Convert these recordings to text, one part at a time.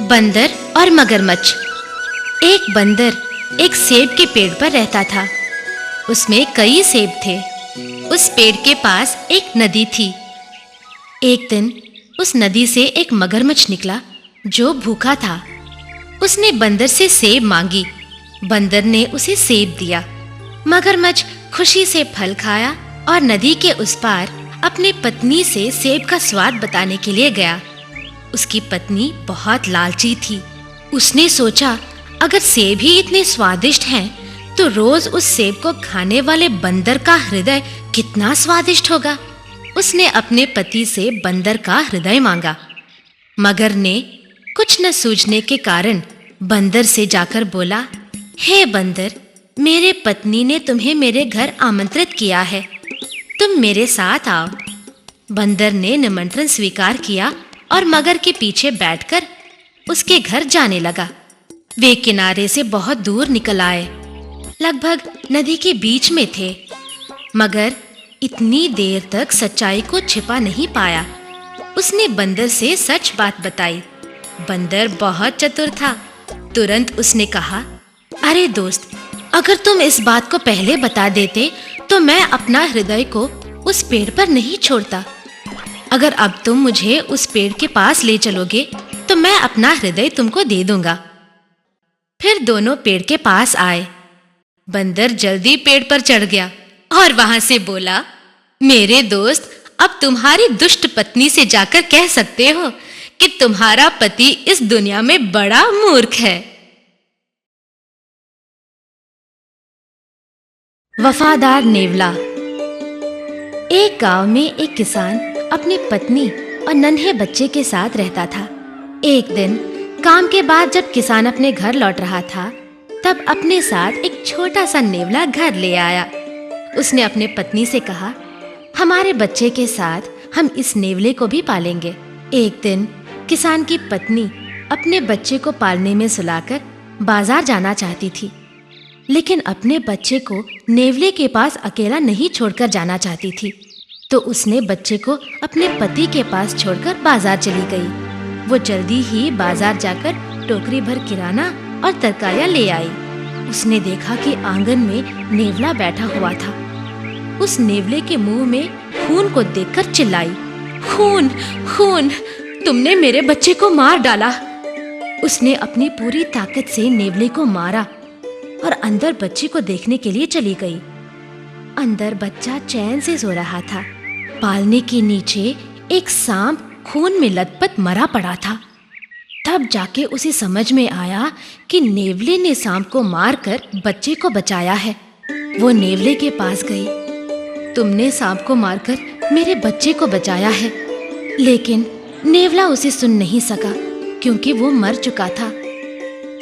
बंदर और मगरमच्छ। एक बंदर एक सेब के पेड़ पर रहता था। उसमें कई सेब थे। उस पेड़ के पास एक नदी थी। एक दिन उस नदी से एक मगरमच्छ निकला जो भूखा था। उसने बंदर से सेब मांगी। बंदर ने उसे सेब दिया। मगरमच्छ खुशी से फल खाया और नदी के उस पार अपनी पत्नी से सेब का स्वाद बताने के लिए गया। उसकी पत्नी बहुत लालची थी। उसने सोचा, अगर सेब ही इतने स्वादिष्ट हैं, तो रोज उस सेब को खाने वाले बंदर का हृदय कितना स्वादिष्ट होगा। उसने अपने पति से बंदर का हृदय मांगा। मगर ने कुछ न सूझने के कारण बंदर से जाकर बोला, हे बंदर, मेरे पत्नी ने तुम्हें मेरे घर आमंत्रित किया है, तुम मेरे साथ आओ। बंदर ने निमंत्रण स्वीकार किया और मगर के पीछे बैठकर उसके घर जाने लगा। वे किनारे से बहुत दूर निकल आए, लगभग नदी के बीच में थे। मगर इतनी देर तक सच्चाई को छिपा नहीं पाया। उसने बंदर से सच बात बताई। बंदर बहुत चतुर था। तुरंत उसने कहा, अरे दोस्त, अगर तुम इस बात को पहले बता देते तो मैं अपना हृदय को उस पेड़ पर नहीं छोड़ता। अगर अब तुम मुझे उस पेड़ के पास ले चलोगे तो मैं अपना हृदय तुमको दे दूंगा। फिर दोनों पेड़ के पास आए। बंदर जल्दी पेड़ पर चढ़ गया और वहां से बोला, मेरे दोस्त, अब तुम्हारी दुष्ट पत्नी से जाकर कह सकते हो कि तुम्हारा पति इस दुनिया में बड़ा मूर्ख है। वफादार नेवला। एक गांव में एक किसान अपनी पत्नी और नन्हे बच्चे के साथ रहता था। एक दिन काम के बाद जब किसान अपने घर लौट रहा था, तब अपने साथ एक छोटा सा नेवला घर ले आया। उसने अपने पत्नी से कहा, हमारे बच्चे के साथ हम इस नेवले को भी पालेंगे। एक दिन किसान की पत्नी अपने बच्चे को पालने में सुलाकर बाजार जाना चाहती थी, लेकिन अपने बच्चे को नेवले के पास अकेला नहीं छोड़कर जाना चाहती थी। तो उसने बच्चे को अपने पति के पास छोड़कर बाजार चली गई। वो जल्दी ही बाजार जाकर टोकरी भर किराना और तरकारियां ले आई। उसने देखा कि आंगन में नेवला बैठा हुआ था। उस नेवले के मुंह में खून को देखकर चिल्लाई, खून, खून, तुमने मेरे बच्चे को मार डाला। उसने अपनी पूरी ताकत से नेवले को मारा और अंदर बच्चे को देखने के लिए चली गई। अंदर बच्चा चैन से सो रहा था। पालने के नीचे एक सांप खून में लथपथ मरा पड़ा था। तब जाके उसे समझ में आया कि नेवले ने सांप को मारकर बच्चे को बचाया है। वो नेवले के पास गई, तुमने सांप को मारकर मेरे बच्चे को बचाया है। लेकिन नेवला उसे सुन नहीं सका क्योंकि वो मर चुका था।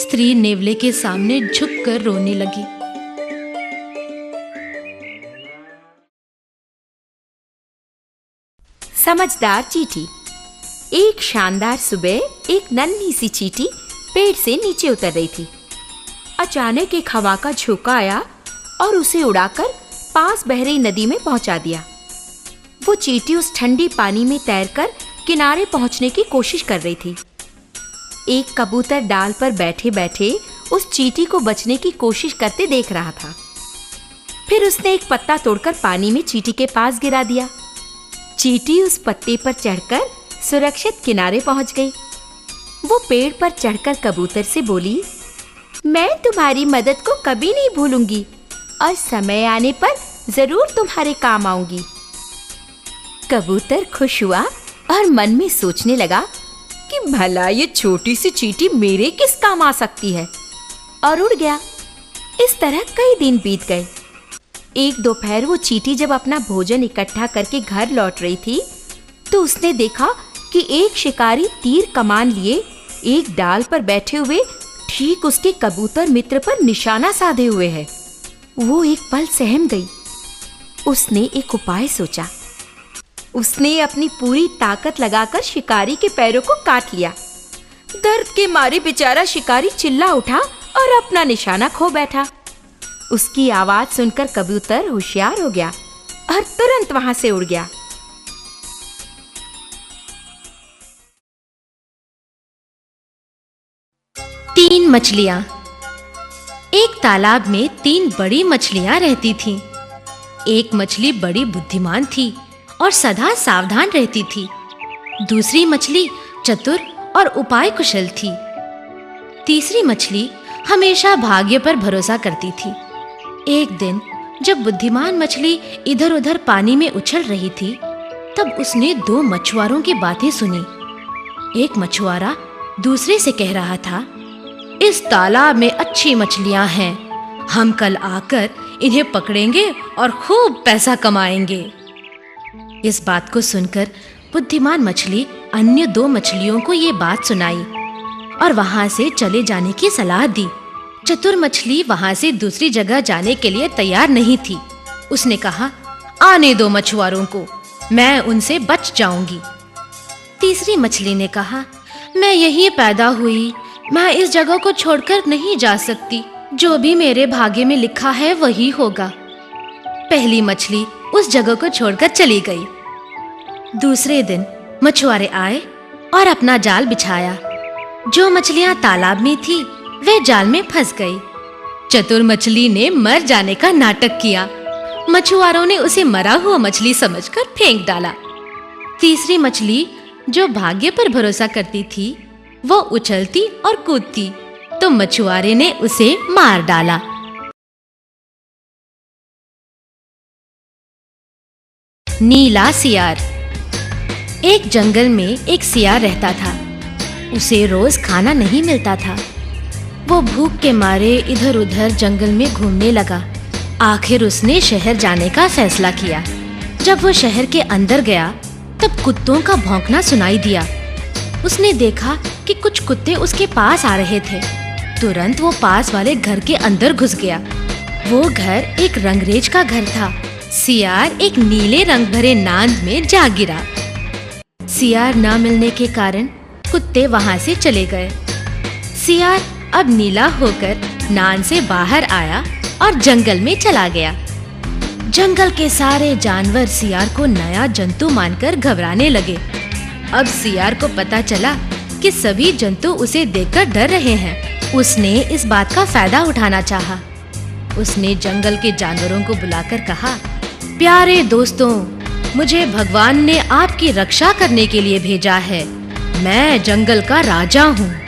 स्त्री नेवले के सामने झुककर रोने लगी। समझदार चींटी। एक शानदार सुबह एक नन्ही सी चींटी पेड़ से नीचे उतर रही थी। अचानक एक हवा का झोंका आया और उसे उड़ाकर पास बह रही नदी में पहुंचा दिया। वो चींटी उस ठंडी पानी में तैरकर किनारे पहुंचने की कोशिश कर रही थी। एक कबूतर डाल पर बैठे बैठे उस चींटी को बचने की कोशिश करते देख रहा था। फिर उसने एक पत्ता तोड़कर पानी में चींटी के पास गिरा दिया। चींटी उस पत्ते पर चढ़कर सुरक्षित किनारे पहुंच गई। वो पेड़ पर चढ़कर कबूतर से बोली, मैं तुम्हारी मदद को कभी नहीं भूलूंगी और समय आने पर जरूर तुम्हारे काम आऊंगी। कबूतर खुश हुआ और मन में सोचने लगा कि भला ये छोटी सी चींटी मेरे किस काम आ सकती है, और उड़ गया। इस तरह कई दिन बीत गए। एक दोपहर वो चींटी जब अपना भोजन इकट्ठा करके घर लौट रही थी, तो उसने देखा कि एक शिकारी तीर कमान लिए एक डाल पर बैठे हुए ठीक उसके कबूतर मित्र पर निशाना साधे हुए है। वो एक पल सहम गई। उसने एक उपाय सोचा। उसने अपनी पूरी ताकत लगाकर शिकारी के पैरों को काट लिया। दर्द के मारे बेचारा शिकारी चिल्ला उठा और अपना निशाना खो बैठा। उसकी आवाज सुनकर कबूतर होशियार हो गया और तुरंत वहां से उड़ गया। तीन मछलियां। एक तालाब में तीन बड़ी मछलियां रहती थीं। एक मछली बड़ी बुद्धिमान थी और सदा सावधान रहती थी। दूसरी मछली चतुर और उपाय कुशल थी। तीसरी मछली हमेशा भाग्य पर भरोसा करती थी। एक दिन जब बुद्धिमान मछली इधर-उधर पानी में उछल रही थी, तब उसने दो मछुआरों की बातें सुनी। एक मछुआरा दूसरे से कह रहा था, इस तालाब में अच्छी मछलियां हैं। हम कल आकर इन्हें पकड़ेंगे और खूब पैसा कमाएंगे। इस बात को सुनकर बुद्धिमान मछली अन्य दो मछलियों को ये बात सुनाई और वहां से चले जाने की सलाह दी। चतुर मछली वहां से दूसरी जगह जाने के लिए तैयार नहीं थी। उसने कहा, आने दो मछुआरों को, मैं उनसे बच जाऊंगी। तीसरी मछली ने कहा, मैं यहीं पैदा हुई, मैं इस जगह को छोड़कर नहीं जा सकती। जो भी मेरे भाग्य में लिखा है वही होगा। पहली मछली उस जगह को छोड़कर चली गई। दूसरे दिन मछुआरे आए और अपना जाल बिछाया। जो मछलियां तालाब में थी वे जाल में फंस गई। चतुर मछली ने मर जाने का नाटक किया। मछुआरों ने उसे मरा हुआ मछली समझकर फेंक डाला। तीसरी मछली जो भाग्य पर भरोसा करती थी, वो उछलती और कूदती, तो मछुआरे ने उसे मार डाला। नीला सियार। एक जंगल में एक सियार रहता था। उसे रोज खाना नहीं मिलता था। वो भूख के मारे इधर-उधर जंगल में घूमने लगा। आखिर उसने शहर जाने का फैसला किया। जब वो शहर के अंदर गया, तब कुत्तों का भौंकना सुनाई दिया। उसने देखा कि कुछ कुत्ते उसके पास आ रहे थे। तुरंत वो पास वाले घर के अंदर घुस गया। वो घर एक रंगरेज का घर था। सियार एक नीले रंग भरे नांद में जा गिरा। सियार न मिलने के कारण कुत्ते वहां से चले गए। सियार अब नीला होकर नांद से बाहर आया और जंगल में चला गया। जंगल के सारे जानवर सियार को नया जंतु मानकर घबराने लगे। अब सियार को पता चला कि सभी जंतु उसे देखकर डर रहे हैं। उसने इस बात का फायदा उठाना चाहा। उसने जंगल के जानवरों को बुलाकर कहा, प्यारे दोस्तों, मुझे भगवान ने आपकी रक्षा करने के लिए भेजा है। मैं जंगल का राजा हूँ।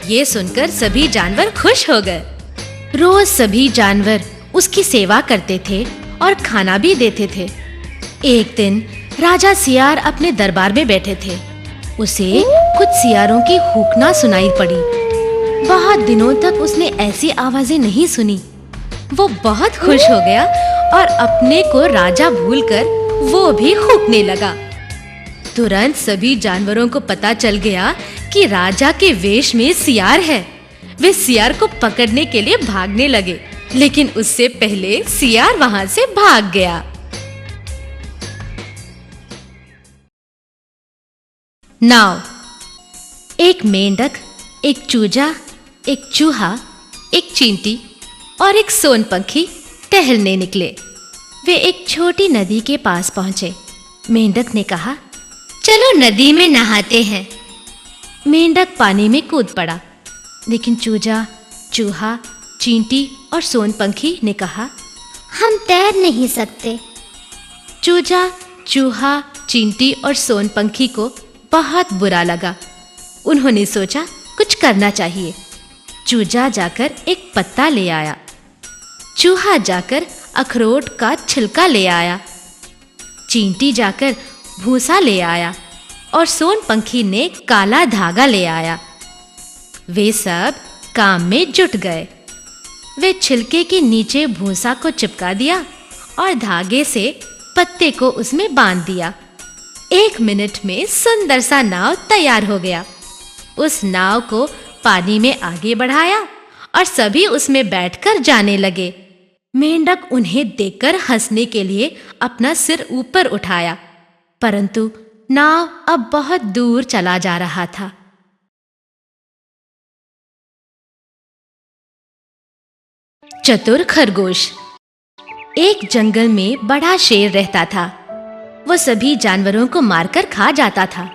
ये सुनकर सभी जानवर खुश हो गए। रोज सभी जानवर उसकी सेवा करते थे और खाना भी देते थे। एक दिन राजा सियार अपने दरबार में बैठे थे। उसे कुछ सियारों की हूकना सुनाई पड़ी। बहुत दिनों तक उसने ऐसी आवाजें नहीं सुनी। वो बहुत खुश हो गया और अपने को राजा भूलकर वो भी हूकने लगा। तुरंत सभी जानवरों को पता चल गया कि राजा के वेश में सियार है। वे सियार को पकड़ने के लिए भागने लगे, लेकिन उससे पहले सियार वहां से भाग गया। नाव। एक मेंढक, एक चूजा, एक चूहा, एक चींटी और एक सोनपंखी टहलने निकले। वे एक छोटी नदी के पास पहुंचे। मेंढक ने कहा, चलो नदी में नहाते हैं। मेंढक पानी में कूद पड़ा, लेकिन चूजा, चूहा, चींटी और सोनपंखी ने कहा, हम तैर नहीं सकते। चूजा, चूहा, चींटी और सोनपंखी को बहुत बुरा लगा। उन्होंने सोचा कुछ करना चाहिए। चूजा जाकर एक पत्ता ले आया। चूहा जाकर अखरोट का छिलका ले आया। चींटी जाकर भूसा ले आया और सोनपंखी ने काला धागा ले आया। वे सब काम में जुट गए। वे छिलके के नीचे भूसा को चिपका दिया और धागे से पत्ते को उसमें बांध दिया। 1 मिनट में सुंदर सा नाव तैयार हो गया। उस नाव को पानी में आगे बढ़ाया और सभी उसमें बैठकर जाने लगे। मेंढक उन्हें देखकर हंसने के लिए अपना सिर ऊपर उठाया, परंतु नाव अब बहुत दूर चला जा रहा था। चतुर खरगोश। एक जंगल में बड़ा शेर रहता था। वो सभी जानवरों को मारकर खा जाता था।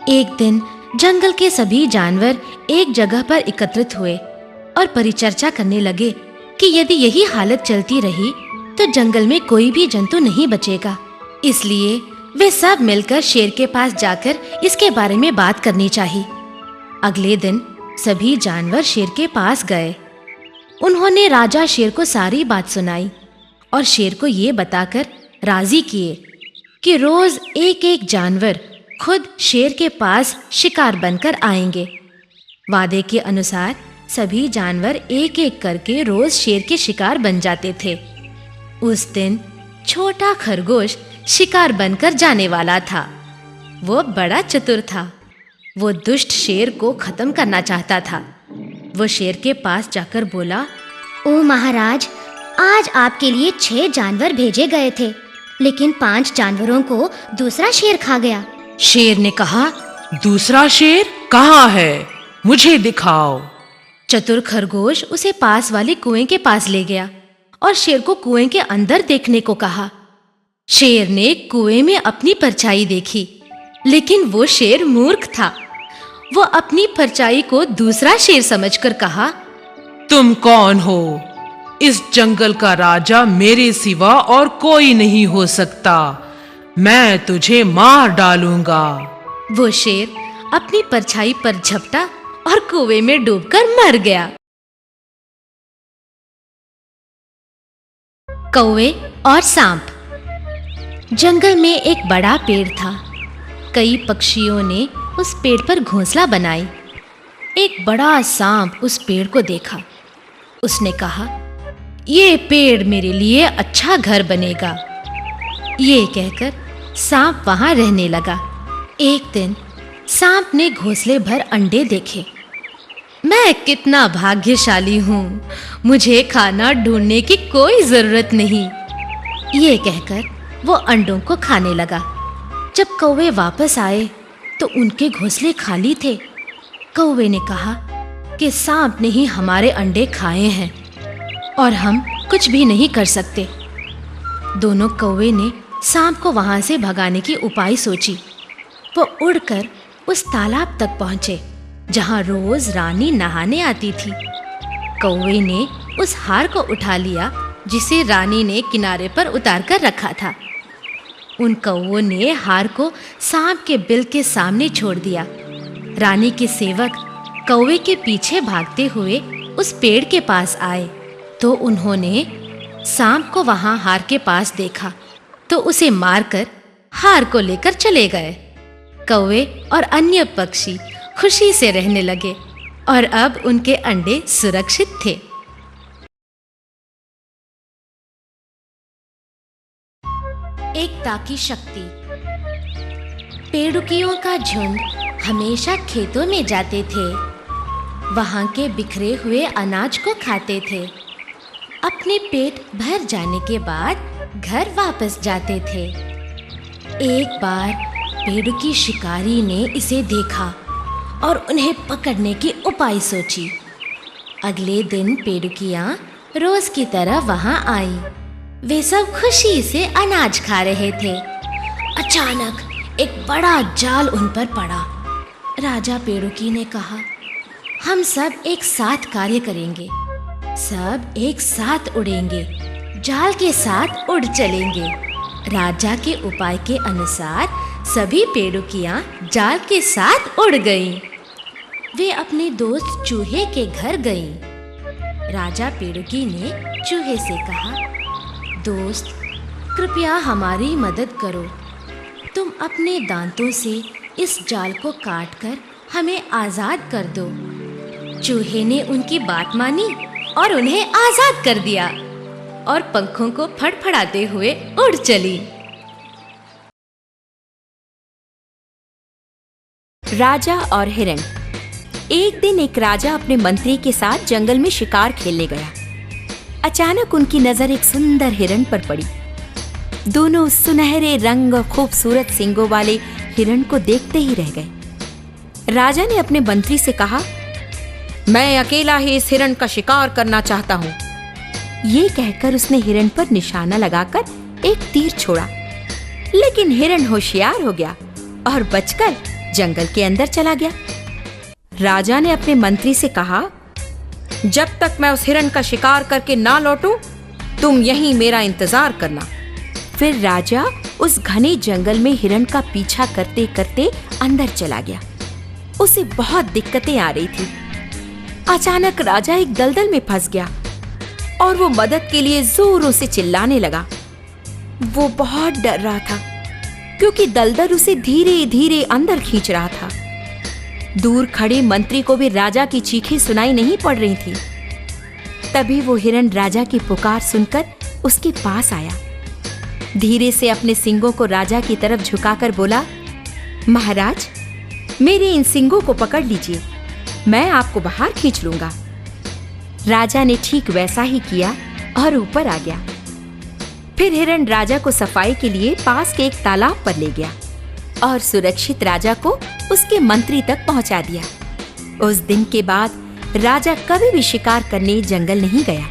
एक दिन जंगल के सभी जानवर एक जगह पर एकत्रित हुए और परिचर्चा करने लगे कि यदि यही हालत चलती रही तो जंगल में कोई भी जंतु नहीं बचेगा। इसलिए वे सब मिलकर शेर के पास जाकर इसके बारे में बात करनी चाहिए। अगले दिन सभी जानवर शेर के पास गए। उन्होंने राजा शेर को सारी बात सुनाई और शेर को ये बताकर राजी किए कि रोज एक एक जानवर खुद शेर के पास शिकार बनकर आएंगे। वादे के अनुसार सभी जानवर एक एक करके रोज शेर के शिकार बन जाते थे। उस दिन छोटा खरगोश शिकार बनकर जाने वाला था। वो बड़ा चतुर था। वो दुष्ट शेर को खत्म करना चाहता था। वो शेर के पास जाकर बोला, ओ महाराज, आज आपके लिए 6 जानवर भेजे गए थे, लेकिन 5 जानवरों को दूसरा शेर खा गया। शेर ने कहा, दूसरा शेर कहाँ है? मुझे दिखाओ। चतुर खरगोश उसे पास वाले कुएं के पास ले गया और शेर को कुएं के अंदर देखने को कहा। शेर ने कुएं में अपनी परछाई देखी, लेकिन वो शेर मूर्ख था। वो अपनी परछाई को दूसरा शेर समझकर कहा, तुम कौन हो? इस जंगल का राजा मेरे सिवा और कोई नहीं हो सकता। मैं तुझे मार डालूंगा। वो शेर अपनी परछाई पर झपटा और कुएं में डूबकर मर गया। कौवे और सांप। जंगल में एक बड़ा पेड़ था। कई पक्षियों ने उस पेड़ पर घोंसला बनाई। एक बड़ा सांप उस पेड़ को देखा। उसने कहा, ये पेड़ मेरे लिए अच्छा घर बनेगा। ये कहकर सांप वहां रहने लगा। एक दिन सांप ने घोंसले भर अंडे देखे। मैं कितना भाग्यशाली हूँ, मुझे खाना ढूंढने की कोई जरूरत नहीं। ये कहकर वो अंडों को खाने लगा। जब कौवे वापस आए तो उनके घोंसले खाली थे। कौवे ने कहा कि सांप ने ही हमारे अंडे खाए हैं और हम कुछ भी नहीं कर सकते। दोनों कौवे ने सांप को वहां से भगाने की उपाय सोची। वो उड़कर उस तालाब तक पहुंचे जहां रोज रानी नहाने आती थी। कौवे ने उस हार को उठा लिया जिसे रानी ने किनारे पर उतार कर रखा था। उन कौवों ने हार को सांप के बिल के सामने छोड़ दिया। रानी के सेवक कौवे के पीछे भागते हुए उस पेड़ के पास आए तो उन्होंने सांप को वहां हार के पास देखा तो उसे मारकर हार को लेकर चले गए। कौवे और अन्य पक्षी खुशी से रहने लगे और अब उनके अंडे सुरक्षित थे। एकता की शक्ति। पेड़ुकियों का झुंड हमेशा खेतों में जाते थे। वहां के बिखरे हुए अनाज को खाते थे। अपने पेट भर जाने के बाद घर वापस जाते थे। एक बार पेड़ुकी शिकारी ने इसे देखा और उन्हें पकड़ने की उपाय सोची। अगले दिन पेड़ुकियां रोज की तरह वहां आई। वे सब खुशी से अनाज खा रहे थे। अचानक एक बड़ा जाल उन पर पड़ा। राजा पेड़ुकी ने कहा, हम सब एक साथ कार्य करेंगे, सब एक साथ उड़ेंगे, जाल के साथ उड़ चलेंगे। राजा के उपाय के अनुसार सभी पेड़ुकियां जाल के साथ उड़ गईं। वे अपने दोस्त चूहे के घर गईं। राजा पेड़ुकी ने चूहे से कहा, दोस्त, कृपया हमारी मदद करो। तुम अपने दांतों से इस जाल को काटकर हमें आजाद कर दो। चूहे ने उनकी बात मानी और उन्हें आजाद कर दिया और पंखों को फड़फड़ाते हुए उड़ चली। राजा और हिरण। एक दिन एक राजा अपने मंत्री के साथ जंगल में शिकार खेलने गया। अचानक उनकी नजर एक सुंदर हिरण पर पड़ी। दोनों सुनहरे रंग और खूबसूरत सींगों वाले हिरण को देखते ही रह गए। राजा ने अपने मंत्री से कहा, मैं अकेला ही इस हिरण का शिकार करना चाहता हूँ। ये कहकर उसने हिरण पर निशाना लगाकर एक तीर छोड़ा, लेकिन हिरण होशियार हो गया और बचकर जंगल के अंदर चला गया। राजा ने अपने मंत्री से कहा, जब तक मैं उस हिरण का शिकार करके ना लौटूं, तुम यहीं मेरा इंतजार करना। फिर राजा उस घने जंगल में हिरण का पीछा करते करते अंदर चला गया। उसे बहुत दिक्कतें आ रही थी। अचानक राजा एक दलदल में फंस गया और वो मदद के लिए जोरों से चिल्लाने लगा। वो बहुत डर रहा था क्योंकि दलदल उसे धीरे धीरे अंदर खींच रहा था। दूर खड़े मंत्री को भी राजा की चीखें सुनाई नहीं पड़ रही थी। तभी वो हिरण राजा की पुकार सुनकर उसके पास आया। धीरे से अपने सींगों को राजा की तरफ झुकाकर बोला, महाराज, मेरे इन सींगों को पकड़ लीजिए, मैं आपको बाहर खींच लूंगा। राजा ने ठीक वैसा ही किया और ऊपर आ गया। फिर हिरण राजा को सफाई के लिए पास के एक तालाब पर ले गया और सुरक्षित राजा को उसके मंत्री तक पहुंचा दिया। उस दिन के बाद राजा कभी भी शिकार करने जंगल नहीं गया।